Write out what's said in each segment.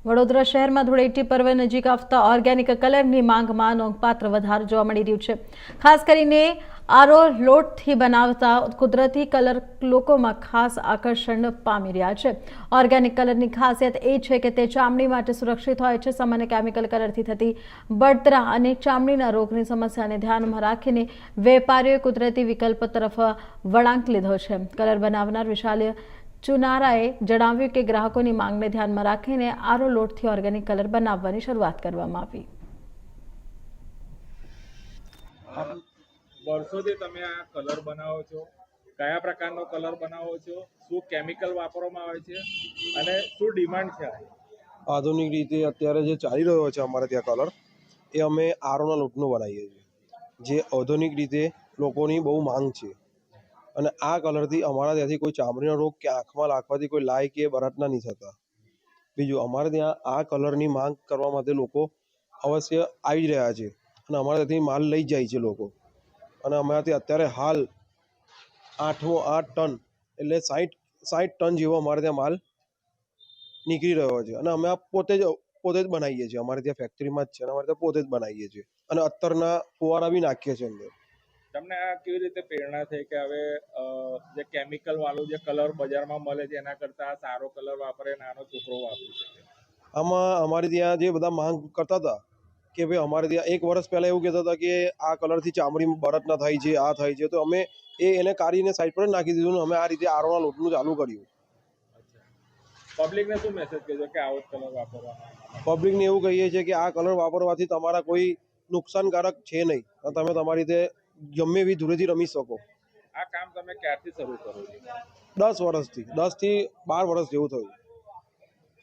વડોદરા શહેરમાં ધૂળેટી પર્વ નજીક આવતા ઓર્ગેનિક કલરની માંગમાં નોંધપાત્ર વધારો જોવા મળી રહ્યું છે। ખાસ કરીને આરો લોટથી બનાવતા કુદરતી કલર લોકોમાં ખાસ આકર્ષણ પામી રહ્યા છે। ઓર્ગેનિક કલરની ખાસિયત એ છે કે તે ચામડી માટે સુરક્ષિત હોય છે। સામાન્ય કેમિકલ કલરથી થતી બળતરા અને ચામડીના રોગની સમસ્યાને ધ્યાનમાં રાખીને વેપારીઓએ કુદરતી વિકલ્પ તરફ વળાંક લીધો છે। કલર બનાવનાર વિશાલ ચુનારાએ જણાવ્યું કે ગ્રાહકોની માંગને ધ્યાનમાં રાખીને આરો લોટથી ઓર્ગેનિક કલર બનાવવાની શરૂઆત કરવામાં આવી। વર્ષોથી તમે આ કલર બનાવો છો, કયા પ્રકારનો કલર બનાવો છો, શું કેમિકલ વાપરવામાં આવે છે અને શું ડિમાન્ડ છે? આધુનિક રીતે અત્યારે જે ચાલી રહ્યો છે અમારે ત્યાં કલર, એ અમે આરોના લોટનો બનાવીએ છીએ, જે આધુનિક રીતે લોકોની બહુ માંગ છે। અને આ કલરથી અમારા ત્યાંથી કોઈ ચામડીનો રોગ કે આંખમાં લાગવાથી કોઈ લાય કે બરાટના નહીં થતા। બીજું, અમારે ત્યાં આ કલરની માંગ કરવા માટે લોકો અવશ્ય આવી જ રહ્યા છે અને અમારા ત્યાંથી માલ લઈ જાય છે લોકો। અને અમારાથી અત્યારે હાલ 8 ટન એટલે 60 ટન જેવો અમારે ત્યાં માલ નીકળી રહ્યો છે। અને અમે આ પોતે જ બનાવીએ છીએ, અમારે ત્યાં ફેક્ટરીમાં જ છે અને અમારે ત્યાં પોતે જ બનાવીએ છીએ અને અત્તરના ફુવારા બી નાખીએ છીએ અંદર। તમને આ કેવી રીતે પ્રેરણા થઈ કે હવે જે કેમિકલ વાળું જે કલર બજારમાં મળે છે એના કરતાં સારો કલર વાપરે, નાનો છોકરો વાપરી શકે? આમાં અમારે ત્યાં જે બધા માંગ કરતા હતા કે ભાઈ અમારે ત્યાં 1 વર્ષ પહેલાં એવું કહેતા હતા કે આ કલરથી ચામડી બળતરા થાય છે, આ થાય છે, તો અમે એને કાઢીને સાઈડ પર જ નાખી દીધું ને અમે આ રીતે આરોના લોટનું ચાલુ કર્યું। પબ્લિકને શું મેસેજ કહેજો કે આવો જ કલર વાપરવાનો? પબ્લિકને એવું કહીએ છીએ કે આ કલર વાપરવાથી તમારા કોઈ નુકસાનકારક છે નહીં અને તમે તમારી રીતે ગમે એવી ધૂળેટી રમી શકો। આ કામ તમે ક્યારથી શરૂ કરો છો? 10 વર્ષથી, 10 થી 12 વર્ષ જેવું થયું।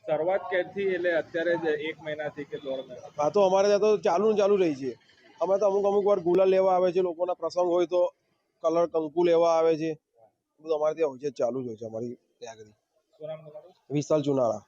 શરૂઆત ક્યારથી એટલે અત્યારે જ 1 મહિનાથી કે 1.5 મહિના? આ તો અમારે ત્યાં તો ચાલુ રહી છે। અમે તો અમુક વાર ગુલાલ લેવા આવે છે, લોકોના પ્રસંગ હોય તો કલર કંકુ લેવા આવે છે, બધું અમારે ત્યાં હોય છે, ચાલુ જ હોય છે અમારી ત્યાં આગળ। શું નામ તમારું? વિશાલ ચુનારા।